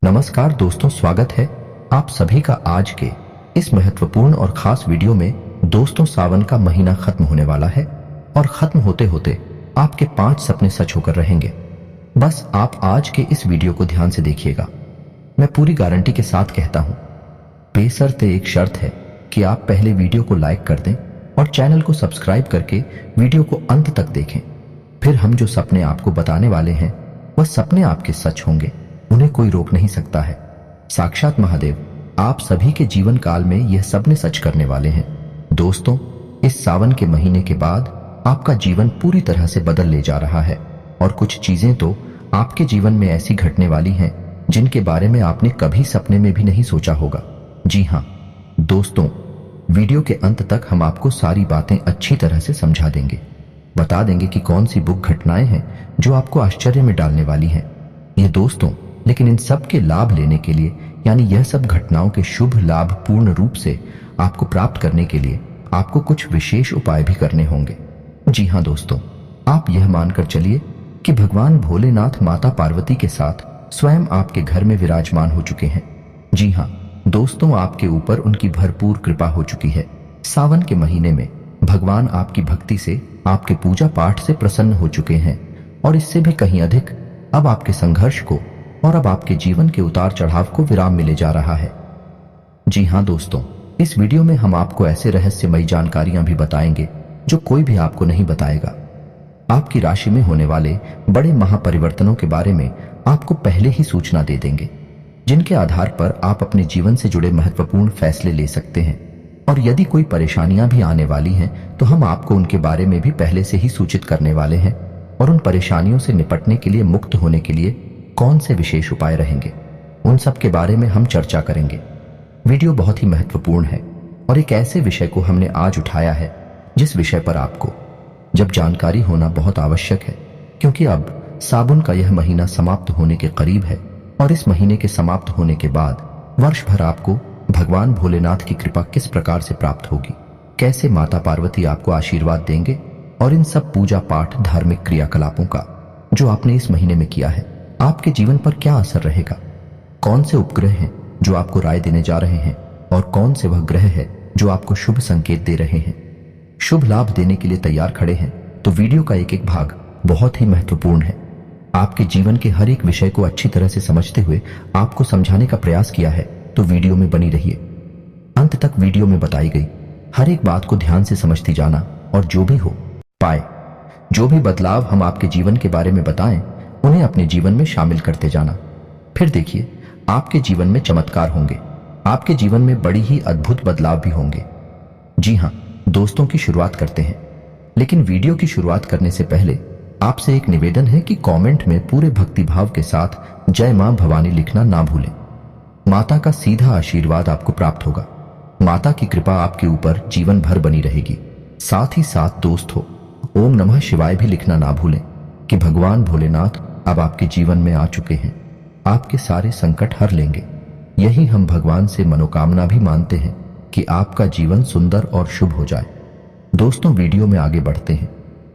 नमस्कार दोस्तों, स्वागत है आप सभी का आज के इस महत्वपूर्ण और खास वीडियो में। दोस्तों, सावन का महीना खत्म होने वाला है और खत्म होते होते आपके 5 सपने सच होकर रहेंगे। बस आप आज के इस वीडियो को ध्यान से देखिएगा। मैं पूरी गारंटी के साथ कहता हूं, बेशर्ते एक शर्त है कि आप पहले वीडियो को लाइक कर दें और चैनल को सब्सक्राइब करके वीडियो को अंत तक देखें। फिर हम जो सपने आपको बताने वाले हैं वह सपने आपके सच होंगे, उन्हें कोई रोक नहीं सकता है। साक्षात महादेव आप सभी के जीवन काल में यह सपने सच करने वाले हैं। दोस्तों, इस सावन के महीने के बाद आपका जीवन पूरी तरह से बदल ले जा रहा है और कुछ चीजें तो आपके जीवन में ऐसी घटने वाली हैं जिनके बारे में आपने कभी सपने में भी नहीं सोचा होगा। जी हाँ दोस्तों, वीडियो के अंत तक हम आपको सारी बातें अच्छी तरह से समझा देंगे, बता देंगे कि कौन सी बुक घटनाएं हैं जो आपको आश्चर्य में डालने वाली हैं। ये दोस्तों, लेकिन इन सब के लाभ लेने के लिए, यानी यह सब घटनाओं के शुभ लाभ पूर्ण रूप से आपको प्राप्त करने के लिए आपको कुछ विशेष उपाय भी करने होंगे। जी हाँ दोस्तों, आप यह मानकर चलिए कि भगवान भोलेनाथ माता पार्वती के साथ स्वयं आपके घर में विराजमान हो चुके हैं। जी हाँ दोस्तों, आपके ऊपर उनकी भरपूर कृपा हो चुकी है। सावन के महीने में भगवान आपकी भक्ति से, आपके पूजा पाठ से प्रसन्न हो चुके हैं और इससे भी कहीं अधिक अब आपके संघर्ष को और अब आपके जीवन के उतार चढ़ाव को विराम मिले जा रहा है। जी हाँ दोस्तों, इस वीडियो में हम आपको ऐसे रहस्यमयी जानकारियां भी बताएंगे जो कोई भी आपको नहीं बताएगा। आपकी राशि में होने वाले बड़े महापरिवर्तनों के बारे में आपको पहले ही सूचना दे देंगे, जिनके आधार पर आप अपने जीवन से जुड़े महत्वपूर्ण फैसले ले सकते हैं। और यदि कोई परेशानियां भी आने वाली हैं तो हम आपको उनके बारे में भी पहले से ही सूचित करने वाले हैं और उन परेशानियों से निपटने के लिए, मुक्त होने के लिए कौन से विशेष उपाय रहेंगे, उन सब के बारे में हम चर्चा करेंगे। वीडियो बहुत ही महत्वपूर्ण है और एक ऐसे विषय को हमने आज उठाया है जिस विषय पर आपको जब जानकारी होना बहुत आवश्यक है, क्योंकि अब सावन का यह महीना समाप्त होने के करीब है और इस महीने के समाप्त होने के बाद वर्ष भर आपको भगवान भोलेनाथ की कृपा किस प्रकार से प्राप्त होगी, कैसे माता पार्वती आपको आशीर्वाद देंगे और इन सब पूजा पाठ, धार्मिक क्रियाकलापों का जो आपने इस महीने में किया है आपके जीवन पर क्या असर रहेगा, कौन से उपग्रह हैं जो आपको राय देने जा रहे हैं और कौन से वह ग्रह है जो आपको शुभ संकेत दे रहे हैं, शुभ लाभ देने के लिए तैयार खड़े हैं। तो वीडियो का एक एक भाग बहुत ही महत्वपूर्ण है। आपके जीवन के हर एक विषय को अच्छी तरह से समझते हुए आपको समझाने का प्रयास किया है, तो वीडियो में बनी रहिए। अंत तक वीडियो में बताई गई हर एक बात को ध्यान से समझती जाना और जो भी हो पाए, जो भी बदलाव हम आपके जीवन के बारे में बताएं उन्हें अपने जीवन में शामिल करते जाना। फिर देखिए, आपके जीवन में चमत्कार होंगे, आपके जीवन में बड़ी ही अद्भुत बदलाव भी होंगे। जी हाँ दोस्तों, की शुरुआत करते हैं। लेकिन वीडियो की शुरुआत करने से पहले आपसे एक निवेदन है कि कमेंट में पूरे भक्तिभाव के साथ जय मां भवानी लिखना ना भूलें। माता का सीधा आशीर्वाद आपको प्राप्त होगा। माता की कृपा आपके ऊपर जीवन भर बनी रहेगी। साथ ही साथ दोस्त हो, ओम नमः शिवाय भी लिखना ना भूलें कि भगवान भोलेनाथ अब आपके जीवन में आ चुके हैं, आपके सारे संकट हर लेंगे। यही हम भगवान से मनोकामना भी मानते हैं कि आपका जीवन सुंदर और शुभ हो जाए। दोस्तों, वीडियो में आगे बढ़ते हैं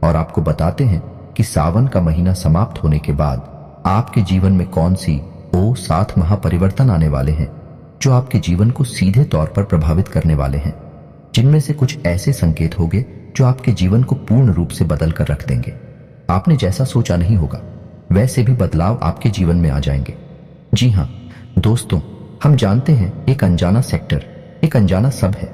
और आपको बताते हैं कि सावन का महीना समाप्त होने के बाद आपके जीवन में कौन सी 7 महापरिवर्तन आने वाले हैं जो आपके जीवन को सीधे तौर पर प्रभावित करने वाले हैं, जिनमें से कुछ ऐसे संकेत होंगे जो आपके जीवन को पूर्ण रूप से बदल कर रख देंगे। आपने जैसा सोचा नहीं होगा वैसे भी बदलाव आपके जीवन में आ जाएंगे। जी हाँ दोस्तों, हम जानते हैं एक अनजाना सेक्टर, एक अनजाना सब है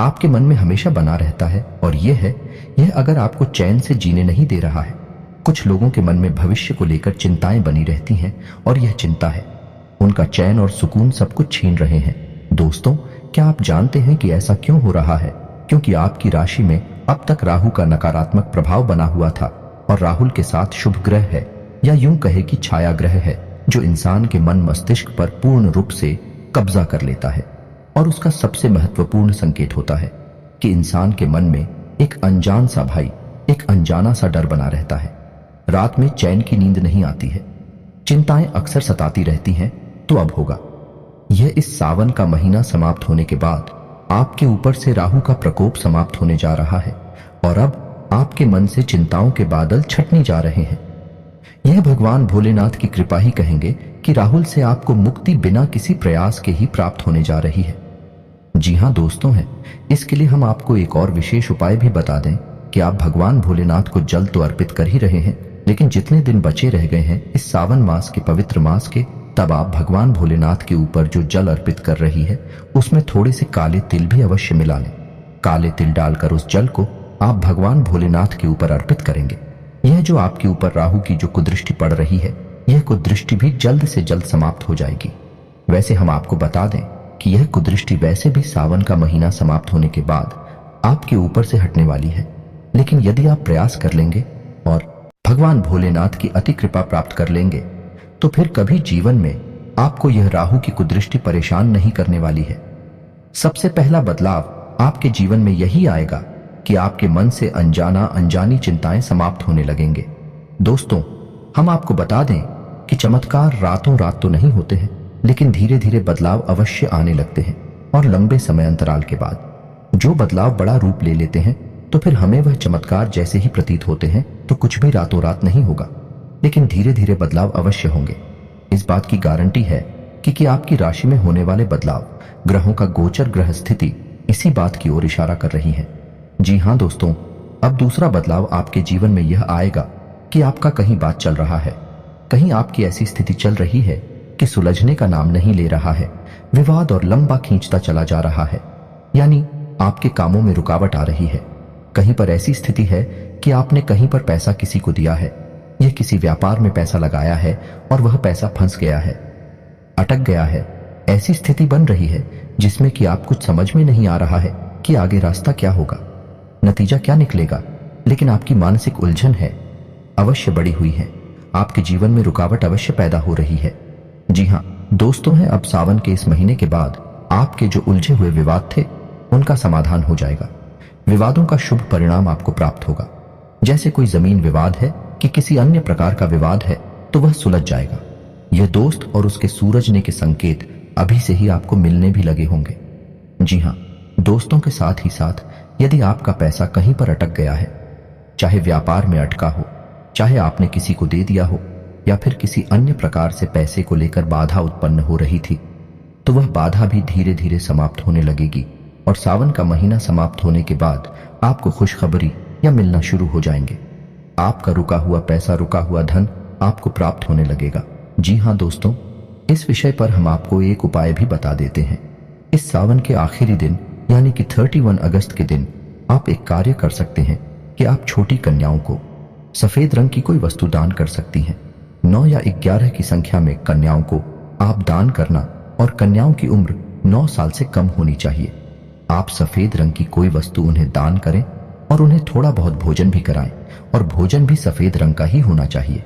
आपके मन में हमेशा बना रहता है और यह अगर आपको चैन से जीने नहीं दे रहा है। कुछ लोगों के मन में भविष्य को लेकर चिंताएं बनी रहती हैं और यह चिंता है उनका चैन और सुकून सब कुछ छीन रहे हैं। दोस्तों, क्या आप जानते हैं कि ऐसा क्यों हो रहा है? क्योंकि आपकी राशि में अब तक राहु का नकारात्मक प्रभाव बना हुआ था और राहुल के साथ शुभ ग्रह है, या यूं कहे कि छाया ग्रह है, जो इंसान के मन मस्तिष्क पर पूर्ण रूप से कब्जा कर लेता है। और उसका सबसे महत्वपूर्ण संकेत होता है कि इंसान के मन में एक अनजान सा भय, एक अनजाना सा डर बना रहता है। रात में चैन की नींद नहीं आती है, चिंताएं अक्सर सताती रहती हैं। तो अब होगा यह इस सावन का महीना समाप्त होने के बाद आपके ऊपर से राहु का प्रकोप समाप्त होने जा रहा है और अब आपके मन से चिंताओं के बादल छटने जा रहे हैं। यह भगवान भोलेनाथ की कृपा ही कहेंगे कि राहुल से आपको मुक्ति बिना किसी प्रयास के ही प्राप्त होने जा रही है। जी हाँ दोस्तों, है इसके लिए हम आपको एक और विशेष उपाय भी बता दें कि आप भगवान भोलेनाथ को जल तो अर्पित कर ही रहे हैं, लेकिन जितने दिन बचे रह गए हैं इस सावन मास के पवित्र मास के, तब आप भगवान भोलेनाथ के ऊपर जो जल अर्पित कर रही है उसमें थोड़े से काले तिल भी अवश्य मिला लें। काले तिल डालकर उस जल को आप भगवान भोलेनाथ के ऊपर अर्पित करेंगे। यह जो आपके ऊपर राहु की जो कुदृष्टि पड़ रही है, यह कुदृष्टि भी जल्द से जल्द समाप्त हो जाएगी। वैसे हम आपको बता दें कि यह कुदृष्टि वैसे भी सावन का महीना समाप्त होने के बाद आपके ऊपर से हटने वाली है, लेकिन यदि आप प्रयास कर लेंगे और भगवान भोलेनाथ की अति कृपा प्राप्त कर लेंगे तो फिर कभी जीवन में आपको यह राहु की कुदृष्टि परेशान नहीं करने वाली है। सबसे पहला बदलाव आपके जीवन में यही आएगा कि आपके मन से अनजानी चिंताएं समाप्त होने लगेंगे। दोस्तों, हम आपको बता दें कि चमत्कार रातों रात तो नहीं होते हैं, लेकिन धीरे धीरे बदलाव अवश्य आने लगते हैं और लंबे समय अंतराल के बाद जो बदलाव बड़ा रूप ले लेते हैं तो फिर हमें वह चमत्कार जैसे ही प्रतीत होते हैं तो कुछ भी रातों रात नहीं होगा, लेकिन धीरे धीरे बदलाव अवश्य होंगे। इस बात की गारंटी है कि आपकी राशि में होने वाले बदलाव ग्रहों का गोचर ग्रह स्थिति इसी बात की ओर इशारा कर रही है। जी हाँ दोस्तों, अब दूसरा बदलाव आपके जीवन में यह आएगा कि आपका कहीं बात चल रहा है, कहीं आपकी ऐसी स्थिति चल रही है कि सुलझने का नाम नहीं ले रहा है, विवाद और लंबा खींचता चला जा रहा है, यानी आपके कामों में रुकावट आ रही है। कहीं पर ऐसी स्थिति है कि आपने कहीं पर पैसा किसी को दिया है या किसी व्यापार में पैसा लगाया है और वह पैसा फंस गया है, अटक गया है। ऐसी स्थिति बन रही है जिसमें कि आप कुछ समझ में नहीं आ रहा है कि आगे रास्ता क्या होगा, नतीजा क्या निकलेगा, लेकिन आपकी मानसिक उलझन है अवश्य बड़ी हुई है, आपके जीवन में रुकावट अवश्य पैदा हो रही है। जी हाँ दोस्तों, है अब सावन के इस महीने के बाद आपके जो उलझे हुए विवाद थे उनका समाधान हो जाएगा। विवादों का शुभ परिणाम आपको प्राप्त होगा। जैसे कोई जमीन विवाद है कि किसी अन्य प्रकार का विवाद है तो वह सुलझ जाएगा। यह दोस्त और उसके सूरजने के संकेत अभी से ही आपको मिलने भी लगे होंगे। जी हाँ दोस्तों, के साथ ही साथ यदि आपका पैसा कहीं पर अटक गया है, चाहे व्यापार में अटका हो, चाहे आपने किसी को दे दिया हो या फिर किसी अन्य प्रकार से पैसे को लेकर बाधा उत्पन्न हो रही थी, तो वह बाधा भी धीरे धीरे समाप्त होने लगेगी और सावन का महीना समाप्त होने के बाद आपको खुशखबरी या मिलना शुरू हो जाएंगे। आपका रुका हुआ पैसा, रुका हुआ धन आपको प्राप्त होने लगेगा। जी हाँ दोस्तों, इस विषय पर हम आपको एक उपाय भी बता देते हैं। इस सावन के आखिरी दिन यानी कि 31 अगस्त के दिन आप एक कार्य कर सकते हैं कि आप छोटी कन्याओं को सफेद रंग की कोई वस्तु दान कर सकती हैं। 9 या 11 की संख्या में कन्याओं को आप दान करना और कन्याओं की उम्र 9 साल से कम होनी चाहिए। आप सफेद रंग की कोई वस्तु उन्हें दान करें और उन्हें थोड़ा बहुत भोजन भी कराएं, और भोजन भी सफेद रंग का ही होना चाहिए।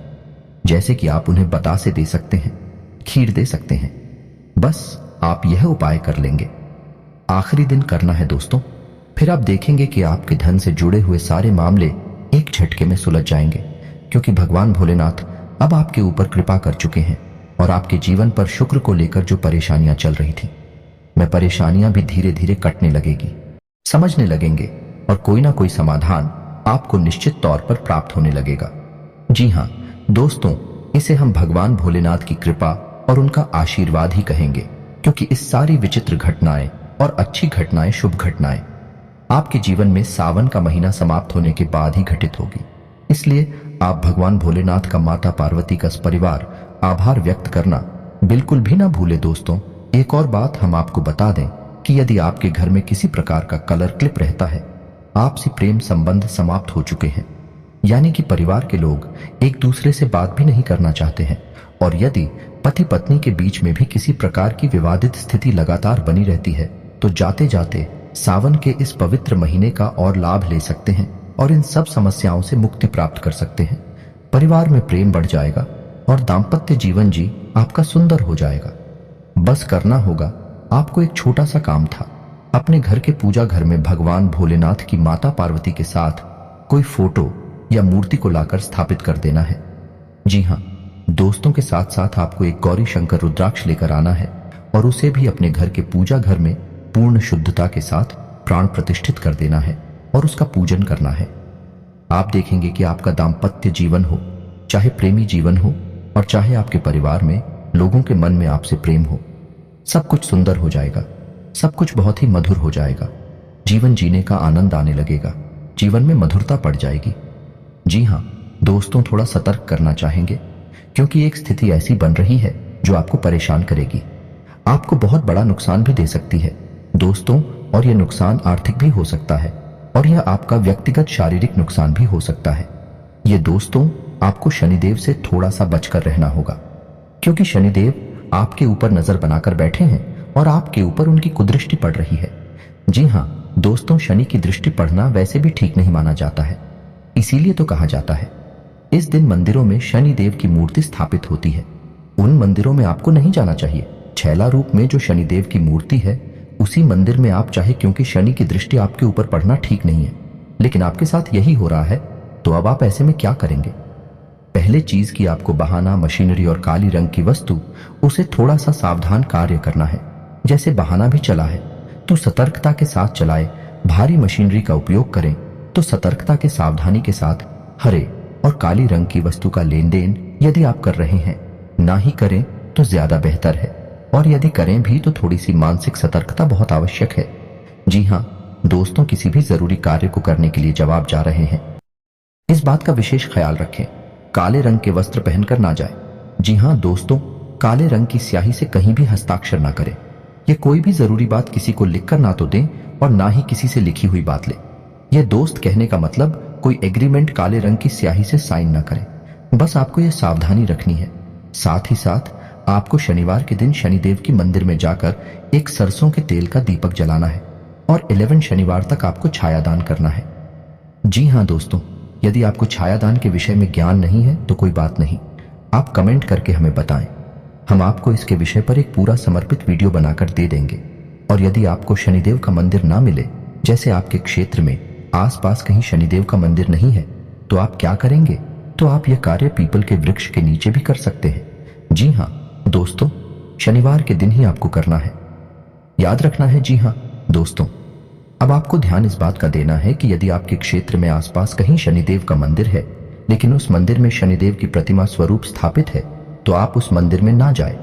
जैसे कि आप उन्हें बतासे दे सकते हैं, खीर दे सकते हैं। बस आप यह उपाय कर लेंगे, आखिरी दिन करना है दोस्तों, फिर आप देखेंगे कि आपके धन से जुड़े हुए सारे मामले एक झटके में सुलझ जाएंगे, क्योंकि भगवान भोलेनाथ अब आपके ऊपर कृपा कर चुके हैं और आपके जीवन पर शुक्र को लेकर जो परेशानियां चल रही थी, वह परेशानियां भी धीरे धीरे कटने लगेगी, समझने लगेंगे और कोई ना कोई समाधान आपको निश्चित तौर पर प्राप्त होने लगेगा। जी हाँ दोस्तों, इसे हम भगवान भोलेनाथ की कृपा और उनका आशीर्वाद ही कहेंगे, क्योंकि इस सारी विचित्र घटनाएं और अच्छी घटनाएं, शुभ घटनाएं आपके जीवन में सावन का महीना समाप्त होने के बाद ही घटित होगी। इसलिए आप भगवान भोलेनाथ का, माता पार्वती का परिवार आभार व्यक्त करना बिल्कुल भी ना भूले। दोस्तों, एक और बात हम आपको बता दें कि यदि आपके घर में किसी प्रकार का कलर क्लिप रहता है, आपसी प्रेम संबंध समाप्त हो चुके हैं, यानी कि परिवार के लोग एक दूसरे से बात भी नहीं करना चाहते हैं, और यदि पति पत्नी के बीच में भी किसी प्रकार की विवादित स्थिति लगातार बनी रहती है, तो जाते जाते सावन के इस पवित्र महीने का और लाभ ले सकते हैं और इन सब समस्याओं से मुक्ति प्राप्त कर सकते हैं। परिवार में प्रेम बढ़ जाएगा और दाम्पत्य जीवन जी आपका सुंदर हो जाएगा। बस करना होगा आपको एक छोटा सा काम था, अपने घर के पूजा घर में भगवान भोलेनाथ की माता पार्वती के साथ कोई फोटो या मूर्ति को लाकर स्थापित कर देना है। जी हाँ दोस्तों, के साथ साथ आपको एक गौरी शंकर रुद्राक्ष लेकर आना है और उसे भी अपने घर के पूजा घर में पूर्ण शुद्धता के साथ प्राण प्रतिष्ठित कर देना है और उसका पूजन करना है। आप देखेंगे कि आपका दाम्पत्य जीवन हो, चाहे प्रेमी जीवन हो, और चाहे आपके परिवार में लोगों के मन में आपसे प्रेम हो। सब कुछ सुंदर हो जाएगा, सब कुछ बहुत ही मधुर हो जाएगा। जीवन जीने का आनंद आने लगेगा, जीवन में मधुरता पड़ जाएगी। जी हाँ दोस्तों, थोड़ा सतर्क करना चाहेंगे क्योंकि एक स्थिति ऐसी बन रही है जो आपको परेशान करेगी, आपको बहुत बड़ा नुकसान भी दे सकती है दोस्तों। और यह नुकसान आर्थिक भी हो सकता है और यह आपका व्यक्तिगत शारीरिक नुकसान भी हो सकता है। ये दोस्तों, आपको शनिदेव से थोड़ा सा बचकर रहना होगा क्योंकि शनिदेव आपके ऊपर नजर बनाकर बैठे हैं और आपके ऊपर उनकी कुदृष्टि पड़ रही है। जी हाँ दोस्तों, शनि की दृष्टि पड़ना वैसे भी ठीक नहीं माना जाता है, इसीलिए तो कहा जाता है इस दिन मंदिरों में शनिदेव की मूर्ति स्थापित होती है। उन मंदिरों में आपको नहीं जाना चाहिए। छैला रूप में जो शनिदेव की मूर्ति है उसी मंदिर में आप चाहे, क्योंकि शनि की दृष्टि आपके ऊपर पड़ना ठीक नहीं है। लेकिन आपके साथ यही हो रहा है, तो अब आप ऐसे में क्या करेंगे? पहले चीज की आपको बहाना, मशीनरी और काली रंग की वस्तु, उसे थोड़ा सा सावधान कार्य करना है। जैसे बहाना भी चला है तो सतर्कता के साथ चलाए, भारी मशीनरी का उपयोग करें तो सतर्कता के सावधानी के साथ हरे और काली रंग की वस्तु का लेन देन यदि आप कर रहे हैं, ना ही करें तो ज्यादा बेहतर है। और यदि करें भी तो थोड़ी सी मानसिक सतर्कता बहुत आवश्यक है। जी हाँ दोस्तों, किसी भी जरूरी कार्य को करने के लिए जब आप जा रहे हैं, इस बात का विशेष ख्याल रखें, काले रंग के वस्त्र पहनकर ना जाए। जी हाँ दोस्तों, काले रंग की स्याही से कहीं भी हस्ताक्षर ना करें। यह कोई भी जरूरी बात किसी को लिखकर ना तो दें और ना ही किसी से लिखी हुई बात लें। यह दोस्त कहने का मतलब कोई एग्रीमेंट काले रंग की स्याही से साइन ना करें। बस आपको यह सावधानी रखनी है। साथ ही साथ आपको शनिवार के दिन शनिदेव की मंदिर में जाकर एक सरसों के तेल का दीपक जलाना है और 11 शनिवार तक आपको छायादान करना है। जी हाँ दोस्तों, यदि आपको छायादान के विषय में ज्ञान नहीं है तो कोई बात नहीं, आप कमेंट करके हमें बताएं, हम आपको इसके विषय पर एक पूरा समर्पित वीडियो बनाकर दे देंगे। और यदि आपको शनिदेव का मंदिर ना मिले, जैसे आपके क्षेत्र में आसपास कहीं शनिदेव का मंदिर नहीं है, तो आप क्या करेंगे? तो आप यह कार्य पीपल के वृक्ष के नीचे भी कर सकते हैं। जी हाँ दोस्तों, शनिवार के दिन ही आपको करना है, याद रखना है। जी हाँ दोस्तों, अब आपको ध्यान इस बात का देना है कि यदि आपके क्षेत्र में आसपास कहीं शनिदेव का मंदिर है, लेकिन उस मंदिर में शनिदेव की प्रतिमा स्वरूप स्थापित है, तो आप उस मंदिर में ना जाए।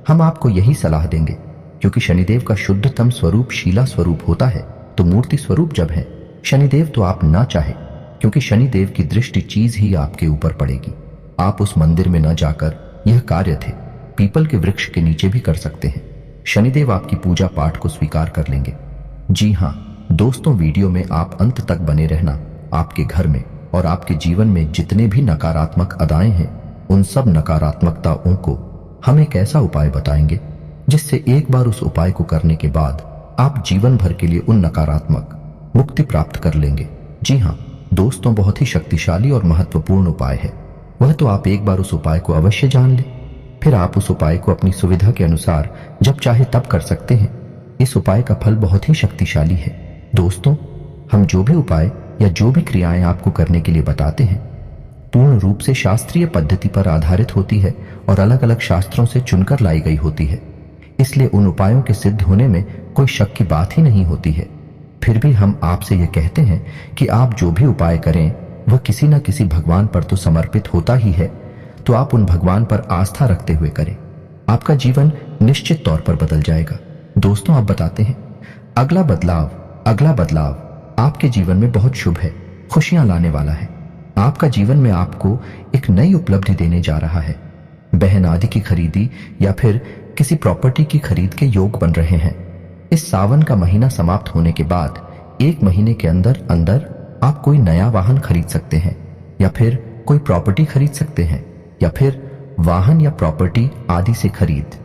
हम आपको यही सलाह देंगे क्योंकि शनिदेव का शुद्धतम स्वरूप शीला स्वरूप होता है, तो मूर्ति स्वरूप जब है शनिदेव, तो आप ना चाहे क्योंकि शनिदेव की दृष्टि चीज ही आपके ऊपर पड़ेगी। आप उस मंदिर में न जाकर यह कार्य थे पीपल के वृक्ष के नीचे भी कर सकते हैं। शनिदेव आपकी पूजा पाठ को स्वीकार कर लेंगे। जी हाँ दोस्तों, वीडियो में आप अंत तक बने रहना। आपके घर में और आपके जीवन में जितने भी नकारात्मक अदाएं हैं, उन सब नकारात्मकताओं को हम एक ऐसा उपाय बताएंगे जिससे एक बार उस उपाय को करने के बाद आप जीवन भर के लिए उन नकारात्मक मुक्ति प्राप्त कर लेंगे। जी हाँ दोस्तों, बहुत ही शक्तिशाली और महत्वपूर्ण उपाय है। वह तो आप एक बार उस उपाय को अवश्य जान लें, फिर आप उस उपाय को अपनी सुविधा के अनुसार जब चाहे तब कर सकते हैं। इस उपाय का फल बहुत ही शक्तिशाली है। दोस्तों, हम जो भी उपाय या जो भी क्रियाएं आपको करने के लिए बताते हैं, पूर्ण रूप से शास्त्रीय पद्धति पर आधारित होती है और अलग अलग शास्त्रों से चुनकर लाई गई होती है। इसलिए उन उपायों के सिद्ध होने में कोई शक की बात ही नहीं होती है। फिर भी हम आपसे यह कहते हैं कि आप जो भी उपाय करें वह किसी न किसी भगवान पर तो समर्पित होता ही है, तो आप उन भगवान पर आस्था रखते हुए करें। आपका जीवन निश्चित तौर पर बदल जाएगा। दोस्तों, आप बताते हैं अगला बदलाव आपके जीवन में बहुत शुभ है, खुशियां लाने वाला है। आपका जीवन में आपको एक नई उपलब्धि देने जा रहा है। बहन आदि की खरीदी या फिर किसी प्रॉपर्टी की खरीद के योग बन रहे हैं। इस सावन का महीना समाप्त होने के बाद 1 महीने के अंदर अंदर आप कोई नया वाहन खरीद सकते हैं, या फिर कोई प्रॉपर्टी खरीद सकते हैं, या फिर वाहन या प्रॉपर्टी आदि से खरीद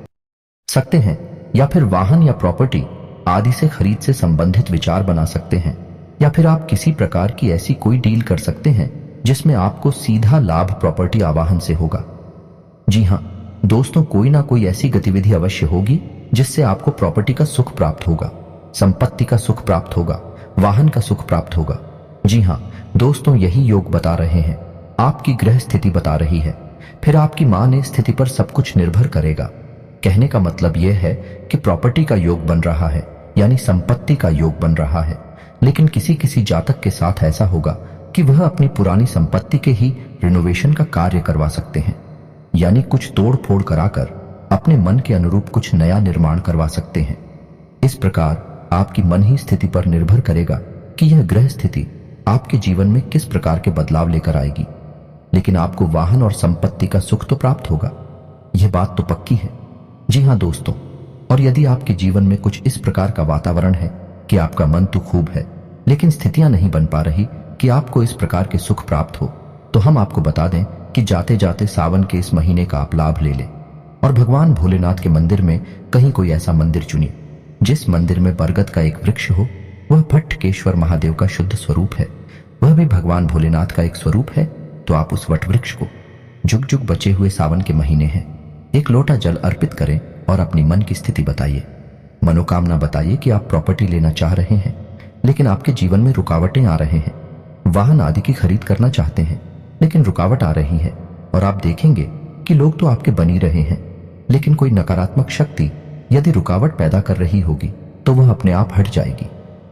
सकते हैं, या फिर वाहन या प्रॉपर्टी आदि से खरीद से संबंधित विचार बना सकते हैं, या फिर आप किसी प्रकार की ऐसी कोई डील कर सकते हैं जिसमें आपको सीधा लाभ प्रॉपर्टी आवाहन से होगा। जी हाँ दोस्तों, कोई ना कोई ऐसी गतिविधि अवश्य होगी जिससे आपको प्रॉपर्टी का सुख प्राप्त होगा, संपत्ति का सुख प्राप्त होगा, वाहन का सुख प्राप्त होगा। जी हाँ दोस्तों, यही योग बता रहे हैं, आपकी ग्रह स्थिति बता रही है, फिर आपकी मां ने स्थिति पर सब कुछ निर्भर करेगा। कहने का मतलब यह है कि प्रॉपर्टी का योग बन रहा है, यानी संपत्ति का योग बन रहा है। लेकिन किसी किसी जातक के साथ ऐसा होगा कि वह अपनी पुरानी संपत्ति के ही रिनोवेशन का कार्य करवा सकते हैं, यानी कुछ तोड़ फोड़ कराकर अपने मन के अनुरूप कुछ नया निर्माण करवा सकते हैं। इस प्रकार आपकी मन ही स्थिति पर निर्भर करेगा कि यह ग्रह स्थिति आपके जीवन में किस प्रकार के बदलाव लेकर आएगी। लेकिन आपको वाहन और संपत्ति का सुख तो प्राप्त होगा, यह बात तो पक्की है। जी हाँ दोस्तों, और यदि आपके जीवन में कुछ इस प्रकार का वातावरण है कि आपका मन तो खूब है लेकिन स्थितियां नहीं बन पा रही कि आपको इस प्रकार के सुख प्राप्त हो, तो हम आपको बता दें कि जाते जाते सावन के इस महीने का आप लाभ ले लें और भगवान भोलेनाथ के मंदिर में कहीं कोई ऐसा मंदिर चुनिए जिस मंदिर में बरगद का एक वृक्ष हो। वह भट्टकेश्वर महादेव का शुद्ध स्वरूप है, वह भी भगवान भोलेनाथ का एक स्वरूप है। तो आप उस वट वृक्ष को जुग जुग बचे हुए सावन के महीने हैं, एक लोटा जल अर्पित करें और अपनी मन की स्थिति बताइए। मनोकामना बताइए कि आप प्रॉपर्टी लेना चाह रहे हैं लेकिन आपके जीवन में रुकावटें आ रहे हैं। वाहन आदि की खरीद करना चाहते हैं लेकिन रुकावट आ रही है और आप देखेंगे कि लोग तो आपके बनी रहे हैं लेकिन कोई नकारात्मक शक्ति यदि रुकावट पैदा कर रही होगी तो वह अपने आप हट जाएगी।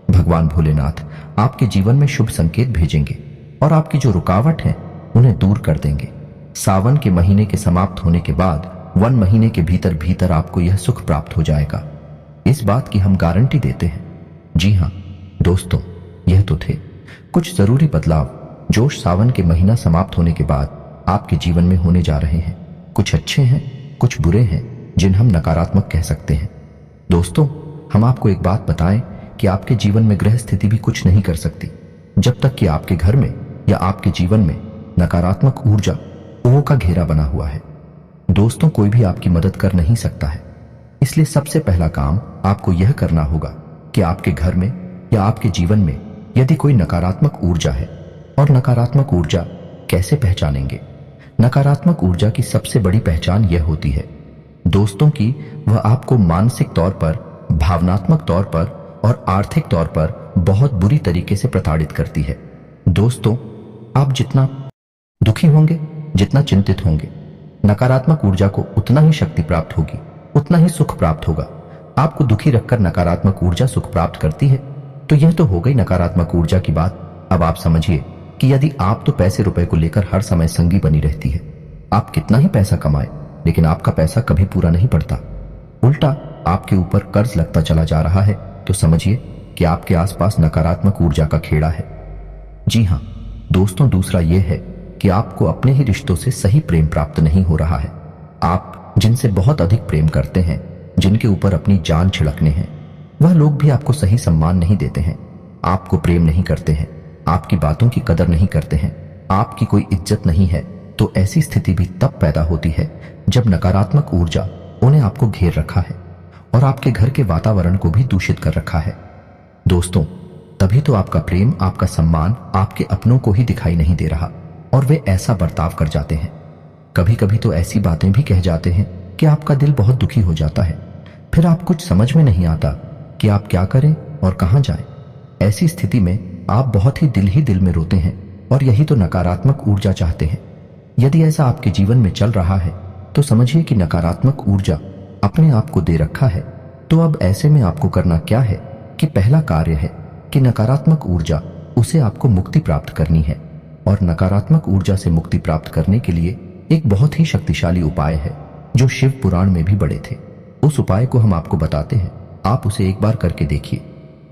भगवान भोलेनाथ आपके जीवन में शुभ संकेत भेजेंगे और आपकी जो रुकावट है उन्हें दूर कर देंगे। सावन के महीने के समाप्त होने के बाद 1 महीने के भीतर भीतर आपको यह सुख प्राप्त हो जाएगा, इस बात की हम गारंटी देते हैं। जी हाँ दोस्तों, यह तो थे कुछ जरूरी बदलाव जो सावन के महीना समाप्त होने के बाद आपके जीवन में होने जा रहे हैं। कुछ अच्छे हैं, कुछ बुरे हैं जिन्हें हम नकारात्मक कह सकते हैं। दोस्तों, हम आपको एक बात बताएं कि आपके जीवन में ग्रह स्थिति भी कुछ नहीं कर सकती जब तक कि आपके घर में या आपके जीवन में नकारात्मक ऊर्जा ओह का घेरा बना हुआ है। दोस्तों, कोई भी आपकी मदद कर नहीं सकता है, इसलिए सबसे पहला काम आपको यह करना होगा कि आपके घर में या आपके जीवन में यदि कोई नकारात्मक ऊर्जा है, और नकारात्मक ऊर्जा कैसे पहचानेंगे? नकारात्मक ऊर्जा की सबसे बड़ी पहचान यह होती है दोस्तों कि वह आपको मानसिक तौर पर, भावनात्मक तौर पर और आर्थिक तौर पर बहुत बुरी तरीके से प्रताड़ित करती है। दोस्तों, आप जितना दुखी होंगे, जितना चिंतित होंगे, नकारात्मक ऊर्जा को उतना ही शक्ति प्राप्त होगी, उतना ही सुख प्राप्त होगा। आपको दुखी रखकर नकारात्मक ऊर्जा सुख प्राप्त करती है, तो यह तो हो गई नकारात्मक ऊर्जा की बात। अब आप समझिए कि यदि आप तो पैसे रुपए को लेकर हर समय संगी बनी रहती है, आप कितना ही पैसा कमाए लेकिन आपका पैसा कभी पूरा नहीं पड़ता, उल्टा आपके ऊपर कर्ज लगता चला जा रहा है, तो समझिए कि आपके आसपास नकारात्मक ऊर्जा का खेड़ा है। जी हाँ दोस्तों, दूसरा यह है कि आपको अपने ही रिश्तों से सही प्रेम प्राप्त नहीं हो रहा है। आप जिनसे बहुत अधिक प्रेम करते हैं, जिनके ऊपर अपनी जान छिड़कने हैं, वह लोग भी आपको सही सम्मान नहीं देते हैं, आपको प्रेम नहीं करते हैं, आपकी बातों की कदर नहीं करते हैं, आपकी कोई इज्जत नहीं है। तो ऐसी स्थिति भी तब पैदा होती है जब नकारात्मक ऊर्जा उन्हें आपको घेर रखा है और आपके घर के वातावरण को भी दूषित कर रखा है। दोस्तों, तभी तो आपका प्रेम, आपका सम्मान आपके अपनों को ही दिखाई नहीं दे रहा और वे ऐसा बर्ताव कर जाते हैं। कभी कभी तो ऐसी बातें भी कह जाते हैं कि आपका दिल बहुत दुखी हो जाता है। फिर आप कुछ समझ में नहीं आता कि आप क्या करें और कहां जाएं। ऐसी स्थिति में आप बहुत ही दिल में रोते हैं और यही तो नकारात्मक ऊर्जा चाहते हैं। यदि ऐसा आपके जीवन में चल रहा है तो समझिए कि नकारात्मक ऊर्जा अपने आप को दे रखा है। तो अब ऐसे में आपको करना क्या है कि पहला कार्य है कि नकारात्मक ऊर्जा उसे आपको मुक्ति प्राप्त करनी है। और नकारात्मक ऊर्जा से मुक्ति प्राप्त करने के लिए एक बहुत ही शक्तिशाली उपाय है जो शिव पुराण में भी बड़े थे। उस उपाय को हम आपको बताते हैं, आप उसे एक बार करके देखिए।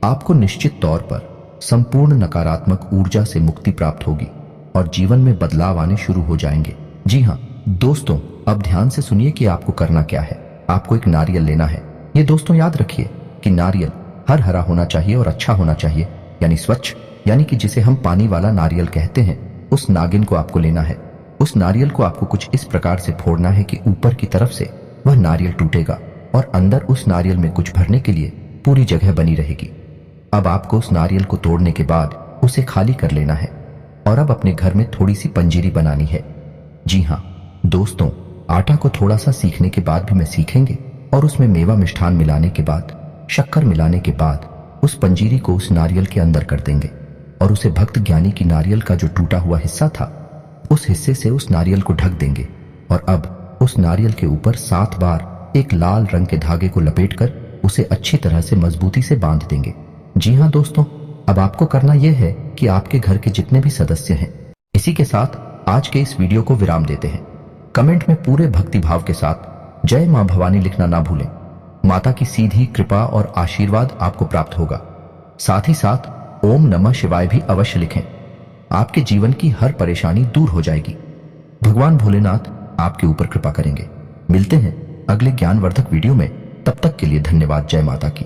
आपको निश्चित तौर पर संपूर्ण नकारात्मक ऊर्जा से मुक्ति प्राप्त होगी और जीवन में बदलाव आने शुरू हो जाएंगे। जी हाँ दोस्तों, अब ध्यान से सुनिए कि आपको करना क्या है। आपको एक नारियल लेना है। ये दोस्तों याद रखिए कि नारियल हर हरा होना चाहिए और अच्छा होना चाहिए, यानी स्वच्छ, यानी कि जिसे हम पानी वाला नारियल कहते हैं। उस नागिन को आपको लेना है। उस नारियल को आपको कुछ इस प्रकार से फोड़ना है कि ऊपर की तरफ से वह नारियल टूटेगा और अंदर उस नारियल में कुछ भरने के लिए पूरी जगह बनी रहेगी। अब आपको उस नारियल को तोड़ने के बाद उसे खाली कर लेना है और अब अपने घर में थोड़ी सी पंजीरी बनानी है। जी हाँ दोस्तों, आटा को थोड़ा सा सीखने के बाद भी मैं सीखेंगे और उसमें मेवा मिष्ठान मिलाने के बाद, शक्कर मिलाने के बाद उस पंजीरी को उस नारियल के अंदर कर देंगे और उसे भक्त ज्ञानी की नारियल का जो टूटा हुआ हिस्सा था उस हिस्से से उस नारियल को ढक देंगे और अब उस नारियल के ऊपर 7 बार एक लाल रंग के धागे को लपेटकर उसे अच्छी तरह से मजबूती से बांध देंगे। जी हाँ दोस्तों, अब आपको करना यह है कि आपके घर के जितने भी सदस्य हैं, इसी के साथ आज के इस वीडियो को विराम देते हैं। कमेंट में पूरे भक्ति भाव के साथ जय मां भवानी लिखना ना भूलें। माता की सीधी कृपा और आशीर्वाद आपको प्राप्त होगा। साथ ही साथ ओम नमः शिवाय भी अवश्य लिखें। आपके जीवन की हर परेशानी दूर हो जाएगी। भगवान भोलेनाथ आपके ऊपर कृपा करेंगे। मिलते हैं अगले ज्ञानवर्धक वीडियो में। तब तक के लिए धन्यवाद। जय माता की।